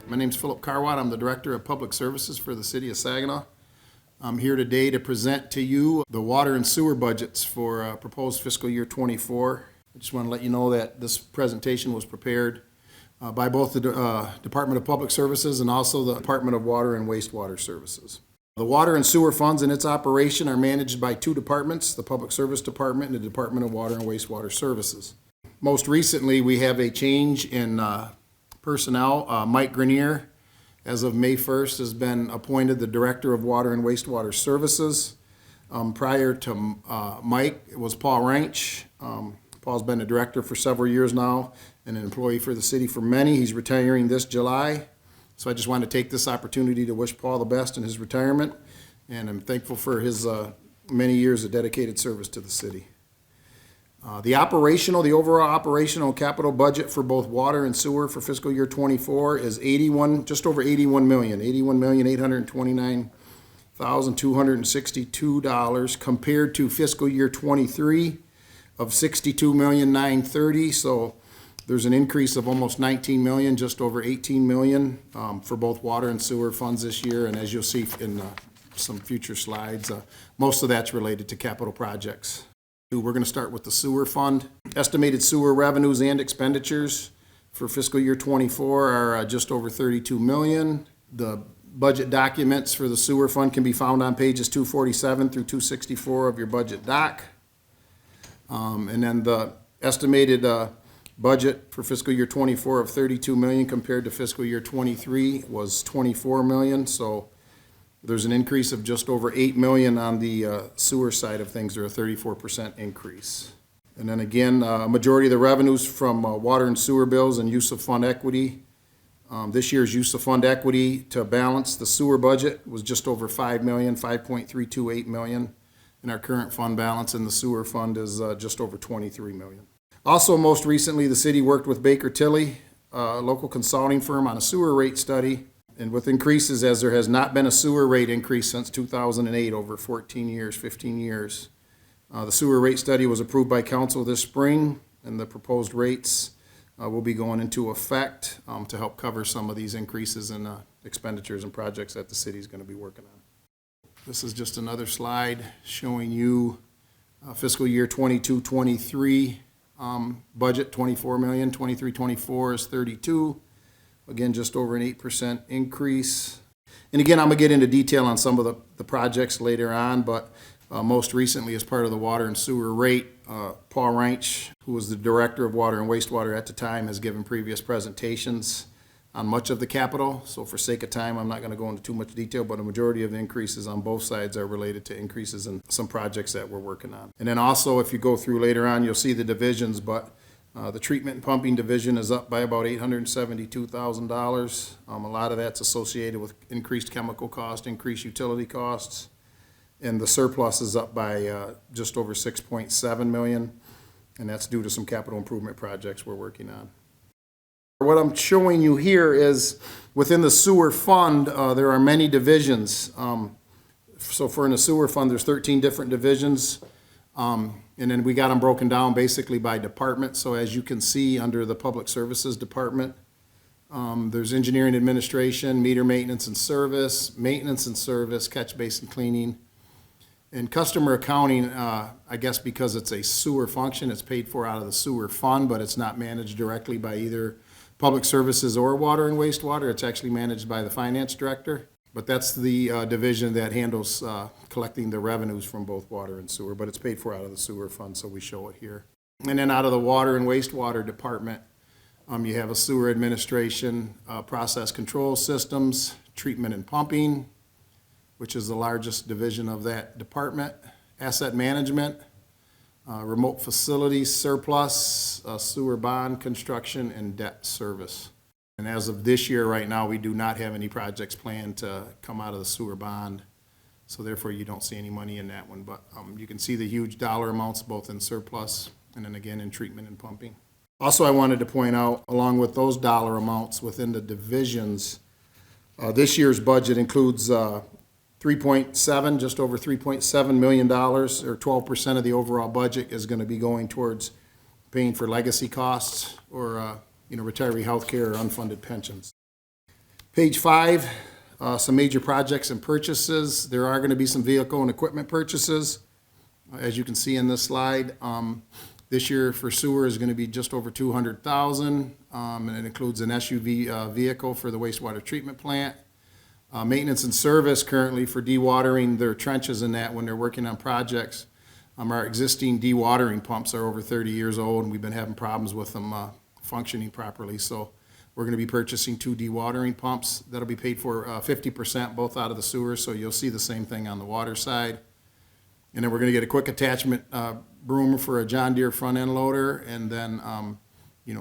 My name's Philip Carwatt. I'm the Director of Public Services for the City of Saginaw. I'm here today to present to you the water and sewer budgets for proposed fiscal year 24. I just want to let you know that this presentation was prepared by both the Department of Public Services and also the Department of Water and Wastewater Services. The water and sewer funds and its operation are managed by two departments, the Public Service Department and the Department of Water and Wastewater Services. Most recently, we have a change in personnel. Mike Grenier, as of May 1st, has been appointed the Director of Water and Wastewater Services. Prior to Mike, it was Paul Reinch. Paul's been a director for several years now and an employee for the city for many. He's retiring this July. So I just wanted to take this opportunity to wish Paul the best in his retirement, and I'm thankful for his many years of dedicated service to the city. The overall operational capital budget for both water and sewer for fiscal year 24 is just over $81 million, $81,829,262 compared to fiscal year 23 of $62,930,000. So there's an increase of almost $19 million, just over $18 million for both water and sewer funds this year. And as you'll see in some future slides, most of that's related to capital projects. We're going to start with the sewer fund. Estimated sewer revenues and expenditures for fiscal year 24 are just over $32 million. The budget documents for the sewer fund can be found on pages 247 through 264 of your budget doc. And then the estimated budget for fiscal year 24 of $32 million compared to fiscal year 23 was $24 million. So there's an increase of just over $8 million on the sewer side of things, or a 34% increase. And then again, a majority of the revenues from water and sewer bills and use of fund equity. This year's use of fund equity to balance the sewer budget was just over $5 million, $5.328 million. And our current fund balance in the sewer fund is just over $23 million. Also, most recently, the city worked with Baker Tilly, a local consulting firm, on a sewer rate study. And with increases, as there has not been a sewer rate increase since 2008, over 15 years. The sewer rate study was approved by council this spring, and the proposed rates will be going into effect to help cover some of these increases in expenditures and projects that the city is going to be working on. This is just another slide showing you fiscal year 22-23 budget, $24 million, 23-24 is $32. Again, just over an 8% increase. And again, I'm going to get into detail on some of the projects later on, but most recently, as part of the water and sewer rate, Paul Reinch, who was the Director of Water and Wastewater at the time, has given previous presentations on much of the capital. So for sake of time, I'm not going to go into too much detail, but a majority of the increases on both sides are related to increases in some projects that we're working on. And then also, if you go through later on, you'll see the divisions, but the treatment and pumping division is up by about $872,000. A lot of that's associated with increased chemical cost, increased utility costs, and the surplus is up by just over $6.7 million, and that's due to some capital improvement projects we're working on. What I'm showing you here is within the sewer fund, there are many divisions. So in the sewer fund, there's 13 different divisions. And then we got them broken down basically by department. So as you can see, under the Public Services Department, there's engineering administration, meter maintenance and service, catch basin cleaning, and customer accounting. I guess because it's a sewer function, it's paid for out of the sewer fund, but it's not managed directly by either Public Services or Water and Wastewater. It's actually managed by the finance director. But that's the division that handles collecting the revenues from both water and sewer, but it's paid for out of the sewer fund, so we show it here. And then out of the Water and Wastewater Department, you have a sewer administration, process control systems, treatment and pumping, which is the largest division of that department, asset management, remote facilities, surplus, sewer bond construction, and debt service. And as of this year, right now, we do not have any projects planned to come out of the sewer bond. So therefore, you don't see any money in that one. But you can see the huge dollar amounts both in surplus and then again in treatment and pumping. Also, I wanted to point out, along with those dollar amounts within the divisions, this year's budget includes just over $3.7 million, or 12% of the overall budget is going to be going towards paying for legacy costs or retiree health care or unfunded pensions. Page 5, some major projects and purchases. There are going to be some vehicle and equipment purchases, as you can see in this slide. This year for sewer is going to be just over $200,000, and it includes an SUV vehicle for the wastewater treatment plant. Maintenance and service currently for dewatering their trenches and that when they're working on projects. Our existing dewatering pumps are over 30 years old, and we've been having problems with them functioning properly. So we're going to be purchasing 2 dewatering pumps. That'll be paid for 50% both out of the sewer, so you'll see the same thing on the water side. And then we're going to get a quick attachment broom for a John Deere front end loader, and then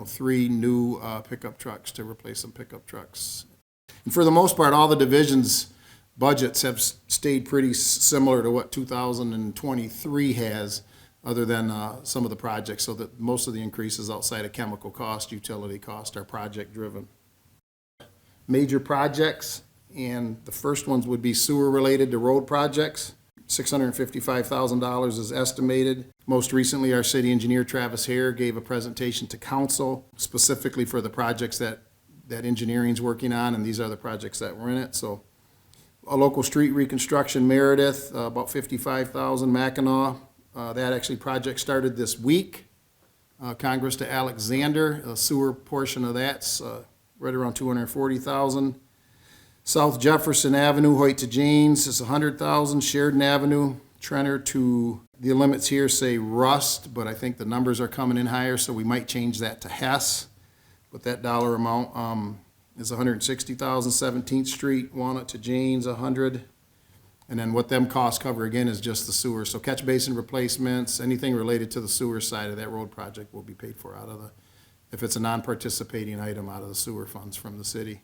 3 new pickup trucks to replace some pickup trucks. And for the most part, all the divisions' budgets have stayed pretty similar to what 2023 has, other than some of the projects, so that most of the increases outside of chemical cost, utility cost, are project driven. Major projects, and the first ones would be sewer related to road projects. $655,000 is estimated. Most recently, our city engineer Travis Hare gave a presentation to council specifically for the projects that engineering's working on, and these are the projects that were in it. So a local street reconstruction, Meredith, about $55,000. Mackinac, that actually project started this week. Congress to Alexander, a sewer portion of that's right around $240,000. South Jefferson Avenue, Hoyt to Janes is $100,000. Sheridan Avenue, Trenner to, the limits here say Rust, but I think the numbers are coming in higher, so we might change that to Hess. But that dollar amount is $160,000. 17th Street, Walnut to Janes, $100,000. And then what them costs cover again is just the sewer. So catch basin replacements, anything related to the sewer side of that road project will be paid for out of if it's a non-participating item, out of the sewer funds from the city.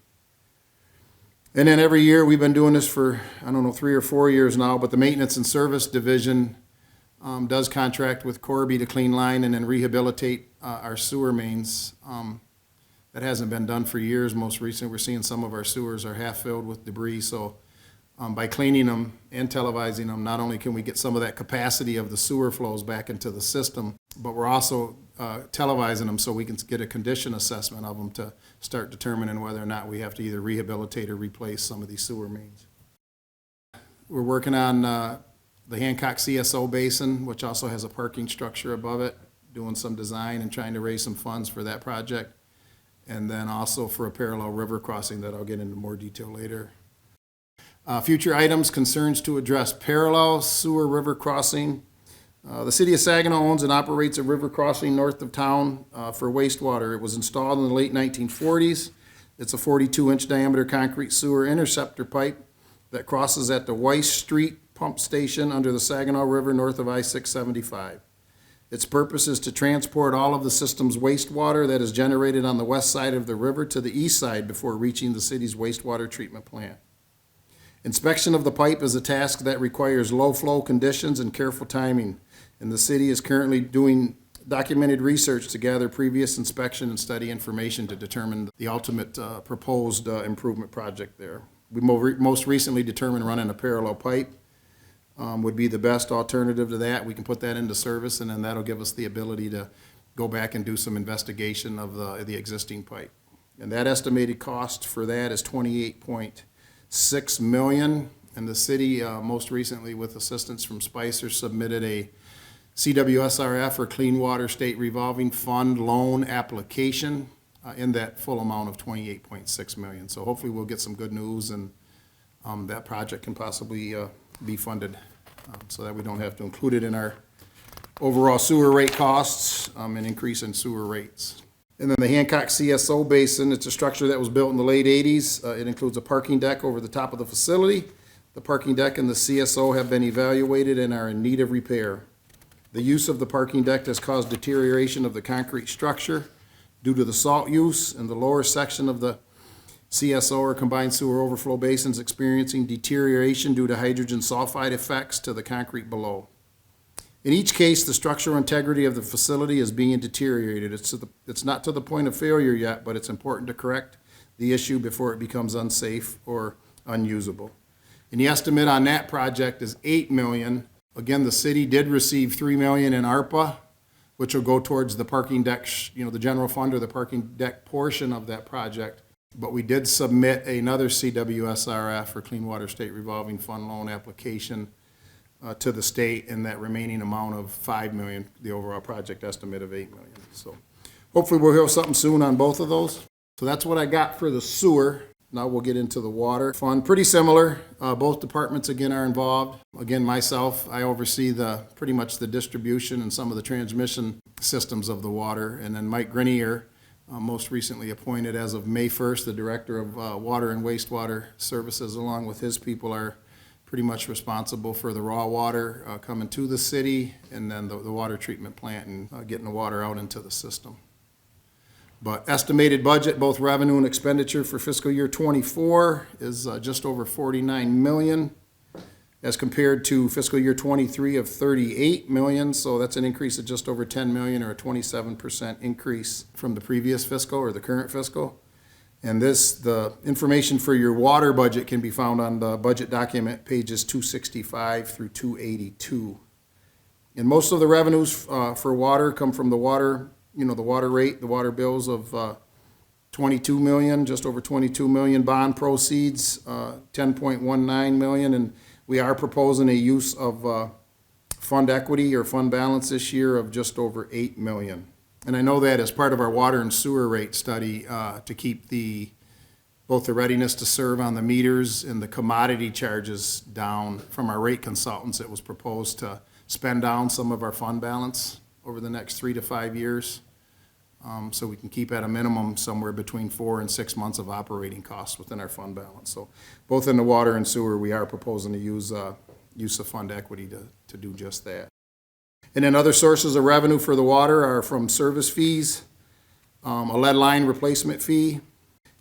And then every year, we've been doing this for, 3 or 4 years now, but the maintenance and service division does contract with Corby to clean line and then rehabilitate our sewer mains. That hasn't been done for years. Most recently, we're seeing some of our sewers are half filled with debris. So by cleaning them and televising them, not only can we get some of that capacity of the sewer flows back into the system, but we're also televising them so we can get a condition assessment of them to start determining whether or not we have to either rehabilitate or replace some of these sewer mains. We're working on the Hancock CSO basin, which also has a parking structure above it, doing some design and trying to raise some funds for that project. And then also for a parallel river crossing that I'll get into more detail later. Future items, concerns to address: parallel sewer river crossing. The city of Saginaw owns and operates a river crossing north of town for wastewater. It was installed in the late 1940s. It's a 42-inch diameter concrete sewer interceptor pipe that crosses at the Weiss Street pump station under the Saginaw River north of I-675. Its purpose is to transport all of the system's wastewater that is generated on the west side of the river to the east side before reaching the city's wastewater treatment plant. Inspection of the pipe is a task that requires low flow conditions and careful timing, and the city is currently doing documented research to gather previous inspection and study information to determine the ultimate proposed improvement project there. We most recently determined running a parallel pipe would be the best alternative to that. We can put that into service, and then that'll give us the ability to go back and do some investigation of the existing pipe. And that estimated cost for that is $28.6 million. And the city, most recently with assistance from Spicer, submitted a CWSRF, or Clean Water State Revolving Fund loan application in that full amount of $28.6 million. So hopefully we'll get some good news, and that project can possibly be funded so that we don't have to include it in our overall sewer rate costs and increase in sewer rates. And then the Hancock CSO basin, it's a structure that was built in the late 80s. It includes a parking deck over the top of the facility. The parking deck and the CSO have been evaluated and are in need of repair. The use of the parking deck has caused deterioration of the concrete structure due to the salt use, and the lower section of the CSO, or combined sewer overflow basins, experiencing deterioration due to hydrogen sulfide effects to the concrete below. In each case, the structural integrity of the facility is being deteriorated. It's not to the point of failure yet, but it's important to correct the issue before it becomes unsafe or unusable. And the estimate on that project is $8 million. Again, the city did receive $3 million in ARPA, which will go towards the parking deck, the general fund or the parking deck portion of that project. But we did submit another CWSRF, or Clean Water State Revolving Fund loan application to the state in that remaining amount of $5 million, the overall project estimate of $8 million. So hopefully we'll hear something soon on both of those. So that's what I got for the sewer. Now we'll get into the water fund. Pretty similar. Both departments again are involved. Again, myself, I oversee pretty much the distribution and some of the transmission systems of the water. And then Mike Grenier, most recently appointed as of May 1st, the Director of Water and Wastewater Services, along with his people, are pretty much responsible for the raw water coming to the city, and then the water treatment plant and getting the water out into the system. But estimated budget, both revenue and expenditure for fiscal year 24 is just over $49 million as compared to fiscal year 23 of $38 million. So that's an increase of just over $10 million, or a 27% increase from the previous fiscal or the current fiscal. And the information for your water budget can be found on the budget document, pages 265 through 282. And most of the revenues for water come from the water, the water rate, the water bills of 22 million, just over 22 million, bond proceeds, 10.19 million, and we are proposing a use of fund equity or fund balance this year of just over 8 million. And I know that as part of our water and sewer rate study to keep both the readiness to serve on the meters and the commodity charges down from our rate consultants, it was proposed to spend down some of our fund balance over the next 3 to 5 years. So we can keep at a minimum somewhere between 4 and 6 months of operating costs within our fund balance. So both in the water and sewer, we are proposing to use of fund equity to do just that. And then other sources of revenue for the water are from service fees, a lead line replacement fee,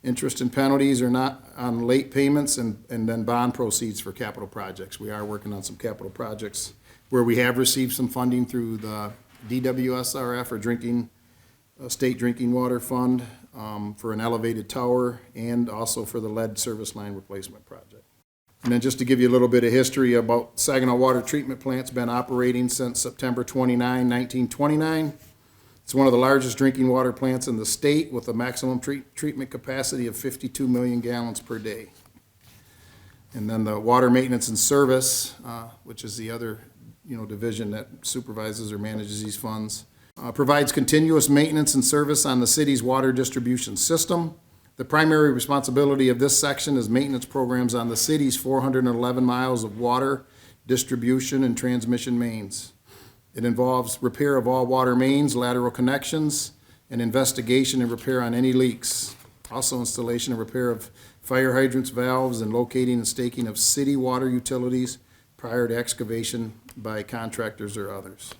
interest and penalties are not on late payments, and then bond proceeds for capital projects. We are working on some capital projects where we have received some funding through the DWSRF, or State Drinking Water Fund, for an elevated tower, and also for the lead service line replacement project. And then just to give you a little bit of history about Saginaw Water Treatment Plant's been operating since September 29, 1929. It's one of the largest drinking water plants in the state with a maximum treatment capacity of 52 million gallons per day. And then the Water Maintenance and Service, which is the other division that supervises or manages these funds, provides continuous maintenance and service on the city's water distribution system. The primary responsibility of this section is maintenance programs on the city's 411 miles of water distribution and transmission mains. It involves repair of all water mains, lateral connections, and investigation and repair on any leaks. Also installation and repair of fire hydrants, valves, and locating and staking of city water utilities prior to excavation by contractors or others.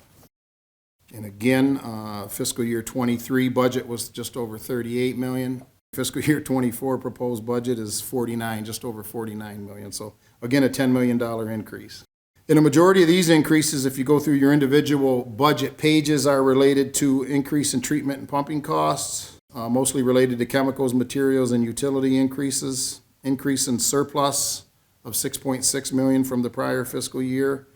And again, fiscal year 23 budget was just over 38 million. Fiscal year 24 proposed budget is just over 49 million. So again, a $10 million increase. And a majority of these increases, if you go through your individual budget pages, are related to increase in treatment and pumping costs, mostly related to chemicals, materials, and utility increases. Increase in surplus of 6.6 million from the prior fiscal year.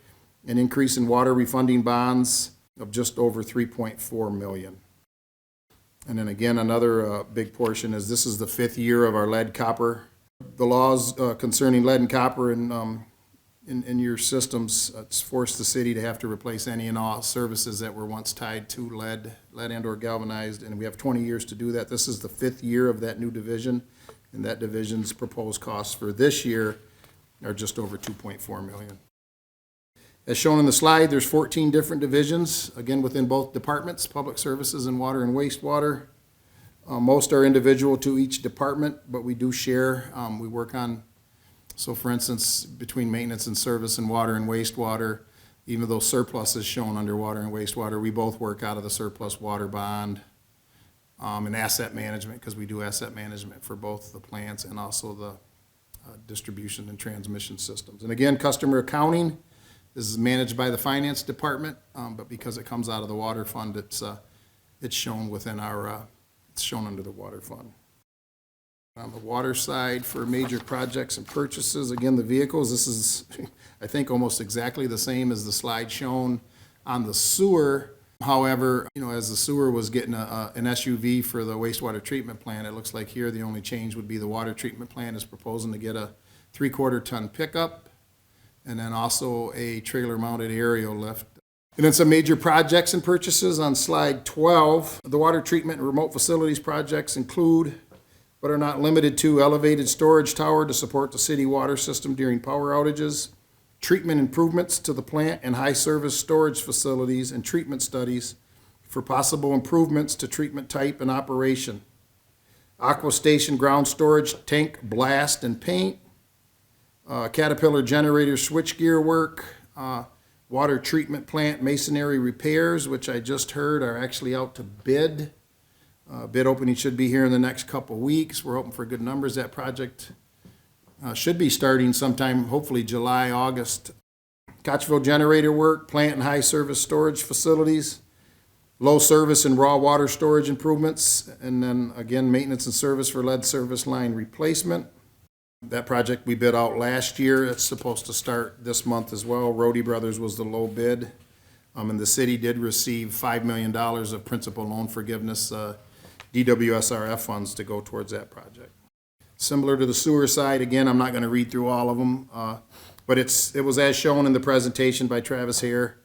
An increase in water refunding bonds of just over 3.4 million. And then again, another big portion is this is the 5th year of our lead copper. The laws concerning lead and copper in your systems, it's forced the city to have to replace any and all services that were once tied to lead and or galvanized, and we have 20 years to do that. This is the 5th year of that new division, and that division's proposed costs for this year are just over 2.4 million. As shown in the slide, there's 14 different divisions, again, within both departments, public services and water and wastewater. Most are individual to each department, but we do share. We work on, so for instance, between maintenance and service and water and wastewater, even though surplus is shown under water and wastewater, we both work out of the surplus water bond and asset management, because we do asset management for both the plants and also the distribution and transmission systems. And again, customer accounting is managed by the finance department, but because it comes out of the water fund, it's shown within it's shown under the water fund. On the water side, for major projects and purchases, again, the vehicles, this is, I think, almost exactly the same as the slide shown on the sewer, However, as the sewer was getting an SUV for the wastewater treatment plant, it looks like here the only change would be the water treatment plant is proposing to get a 3/4 ton pickup and then also a trailer mounted aerial lift. And then some major projects and purchases on slide 12. The water treatment and remote facilities projects include, but are not limited to, elevated storage tower to support the city water system during power outages, treatment improvements to the plant and high service storage facilities and treatment studies for possible improvements to treatment type and operation, aqua station ground storage tank blast and paint, Caterpillar generator switchgear work, water treatment plant masonry repairs, which I just heard are actually out to bid. Bid opening should be here in the next couple weeks. We're hoping for good numbers. That project should be starting sometime, hopefully July, August. Kochville generator work, plant and high service storage facilities, low service and raw water storage improvements, and then again, maintenance and service for lead service line replacement. That project we bid out last year. It's supposed to start this month as well. Rohde Brothers was the low bid. And the city did receive $5 million of principal loan forgiveness, DWSRF funds to go towards that project. Similar to the sewer side, again, I'm not going to read through all of them, but it was as shown in the presentation by Travis Hare,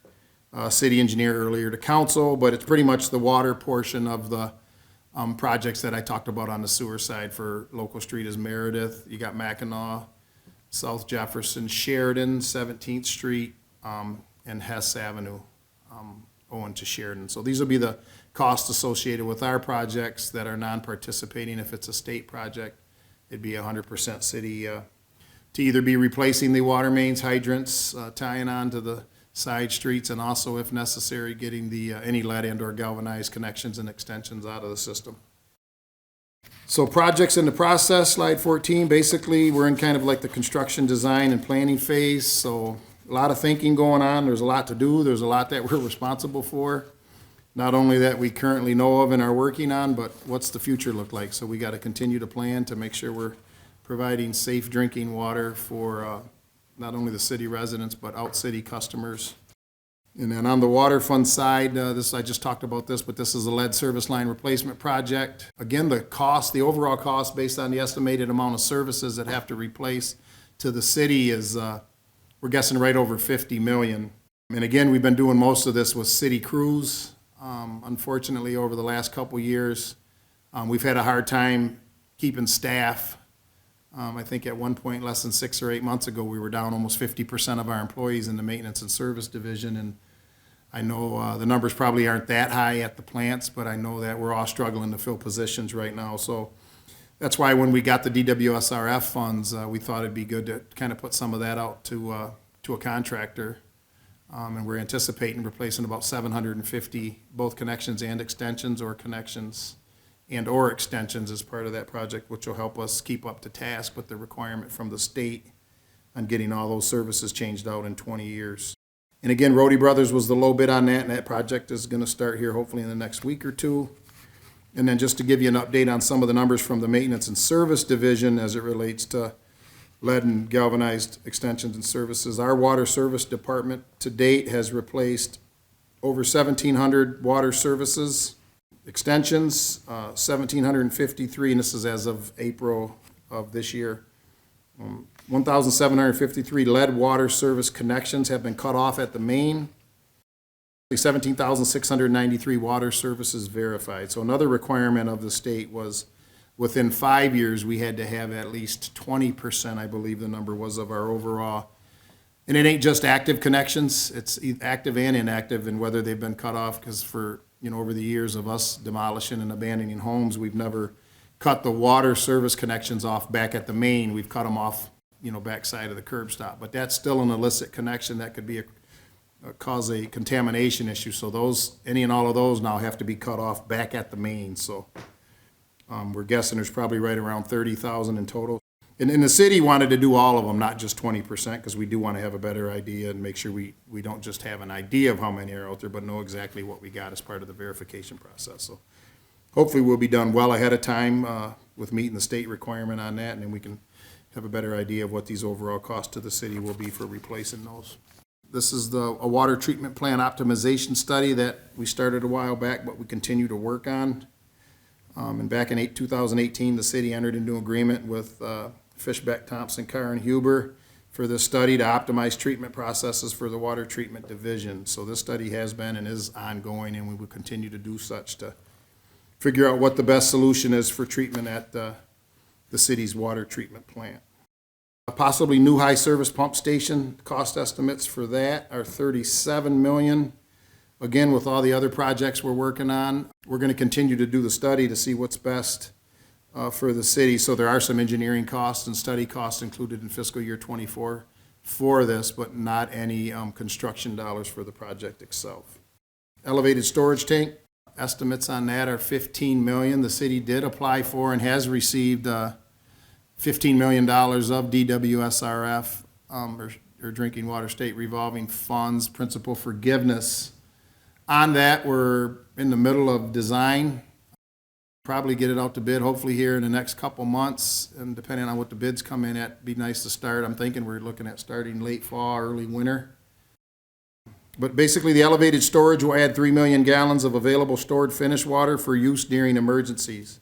city engineer, earlier to council, but it's pretty much the water portion of the projects that I talked about on the sewer side. For local street is Meredith, you got Mackinac, South Jefferson, Sheridan, 17th Street, and Hess Avenue, owing to Sheridan. So these will be the costs associated with our projects that are non-participating. If it's a state project, it'd be 100% city to either be replacing the water mains, hydrants, tying on to the side streets, and also, if necessary, getting the any lead and or galvanized connections and extensions out of the system. So projects in the process, slide 14, basically we're in kind of like the construction design and planning phase. So a lot of thinking going on. There's a lot to do. There's a lot that we're responsible for. Not only that we currently know of and are working on, but what's the future look like? So we got to continue to plan to make sure we're providing safe drinking water for not only the city residents, but out-city customers. And then on the water fund side, I just talked about this, but this is a lead service line replacement project. Again, the overall cost based on the estimated amount of services that have to replace to the city is, we're guessing right over $50 million. And again, we've been doing most of this with city crews. Unfortunately, over the last couple years, we've had a hard time keeping staff. I think at one point, less than 6 or 8 months ago, we were down almost 50% of our employees in the maintenance and service division. And I know the numbers probably aren't that high at the plants, but I know that we're all struggling to fill positions right now. So that's why when we got the DWSRF funds, we thought it'd be good to kind of put some of that out to a contractor. And we're anticipating replacing about 750 both connections and extensions, or connections and or extensions as part of that project, which will help us keep up to task with the requirement from the state on getting all those services changed out in 20 years. And again, Rohde Brothers was the low bid on that, and that project is going to start here hopefully in the next week or two. And then just to give you an update on some of the numbers from the maintenance and service division as it relates to lead and galvanized extensions and services. Our water service department to date has replaced over 1,700 water services, extensions, 1,753, and this is as of April of this year. 1,753 lead water service connections have been cut off at the main. 17,693 water services verified. So another requirement of the state was within 5 years, we had to have at least 20%, I believe the number was, of our overall. And it ain't just active connections, it's active and inactive, and whether they've been cut off, because for, over the years of us demolishing and abandoning homes, we've never cut the water service connections off back at the main. We've cut them off, backside of the curb stop. But that's still an illicit connection that could cause a contamination issue. So those, any and all of those now have to be cut off back at the main. So we're guessing there's probably right around 30,000 in total. And the city wanted to do all of them, not just 20%, because we do want to have a better idea and make sure we don't just have an idea of how many are out there, but know exactly what we got as part of the verification process. So hopefully we'll be done well ahead of time with meeting the state requirement on that, and then we can have a better idea of what these overall costs to the city will be for replacing those. This is a water treatment plant optimization study that we started a while back, but we continue to work on. And back in 2018, the city entered into agreement with Fishbeck, Thompson, Carr, and Huber for this study to optimize treatment processes for the water treatment division. So this study has been and is ongoing, and we will continue to do such to figure out what the best solution is for treatment at the city's water treatment plant. Possibly new high service pump station, cost estimates for that are $37 million. Again, with all the other projects we're working on, we're going to continue to do the study to see what's best for the city. So there are some engineering costs and study costs included in fiscal year 24 for this, but not any construction dollars for the project itself. Elevated storage tank, estimates on that are $15 million. The city did apply for and has received $15 million of DWSRF, or Drinking Water State Revolving Funds principal forgiveness. On that, we're in the middle of design. Probably get it out to bid hopefully here in the next couple months, and depending on what the bids come in at, be nice to start. I'm thinking we're looking at starting late fall, early winter. But basically, the elevated storage will add 3 million gallons of available stored finished water for use during emergencies.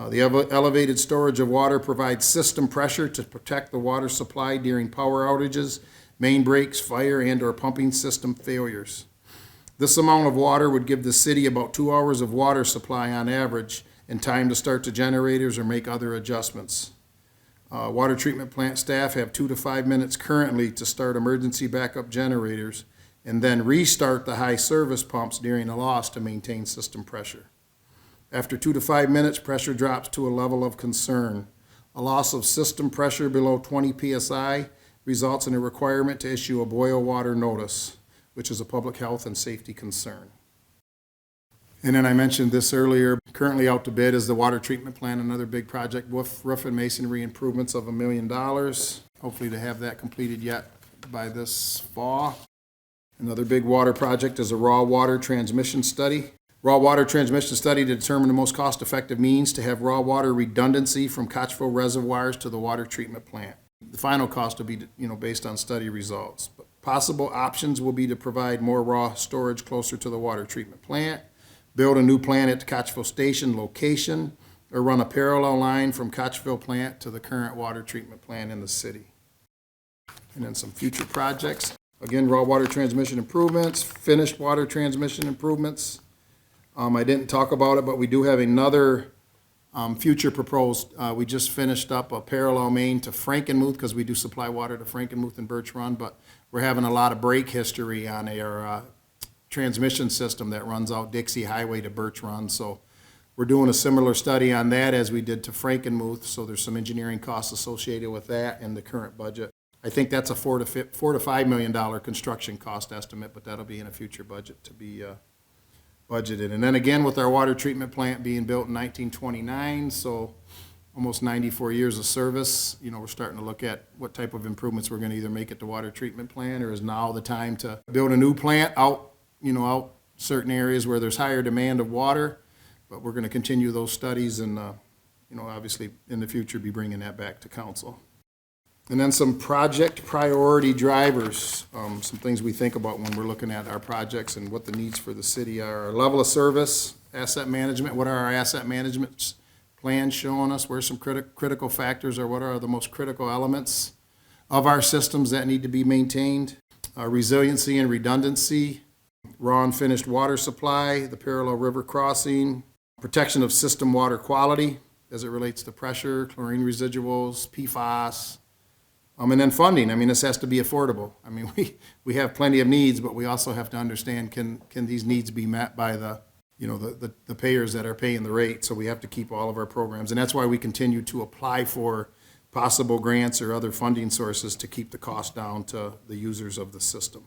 The elevated storage of water provides system pressure to protect the water supply during power outages, main breaks, fire, and/or pumping system failures. This amount of water would give the city about 2 hours of water supply on average and time to start the generators or make other adjustments. Water treatment plant staff have 2 to 5 minutes currently to start emergency backup generators and then restart the high service pumps during a loss to maintain system pressure. After 2 to 5 minutes, pressure drops to a level of concern. A loss of system pressure below 20 psi results in a requirement to issue a boil water notice, which is a public health and safety concern. And then I mentioned this earlier, currently out to bid is the water treatment plant, another big project, roof and masonry improvements of $1 million. Hopefully to have that completed yet by this fall. Another big water project is a raw water transmission study. Raw water transmission study to determine the most cost-effective means to have raw water redundancy from Kochville reservoirs to the water treatment plant. The final cost will be, based on study results. But possible options will be to provide more raw storage closer to the water treatment plant, build a new plant at the Kochville station location, or run a parallel line from Kochville plant to the current water treatment plant in the city. And then some future projects. Again, raw water transmission improvements, finished water transmission improvements. I didn't talk about it, but we do have another future proposed. We just finished up a parallel main to Frankenmuth because we do supply water to Frankenmuth and Birch Run, but we're having a lot of break history on our transmission system that runs out Dixie Highway to Birch Run. So we're doing a similar study on that as we did to Frankenmuth. So there's some engineering costs associated with that in the current budget. I think that's a $4 to $5 million construction cost estimate, but that'll be in a future budget to be budgeted. And then again, with our water treatment plant being built in 1929, so almost 94 years of service, we're starting to look at what type of improvements we're going to either make at the water treatment plant, or is now the time to build a new plant out certain areas where there's higher demand of water. But we're going to continue those studies and, obviously in the future be bringing that back to council. And then some project priority drivers, some things we think about when we're looking at our projects and what the needs for the city are. Our level of service, asset management, what are our asset management plans showing us? Where some critical factors are, what are the most critical elements of our systems that need to be maintained? Resiliency and redundancy, raw and finished water supply, the parallel river crossing, protection of system water quality as it relates to pressure, chlorine residuals, PFAS, and then funding. This has to be affordable. We have plenty of needs, but we also have to understand, can these needs be met by the payers that are paying the rate? So we have to keep all of our programs. And that's why we continue to apply for possible grants or other funding sources to keep the cost down to the users of the system.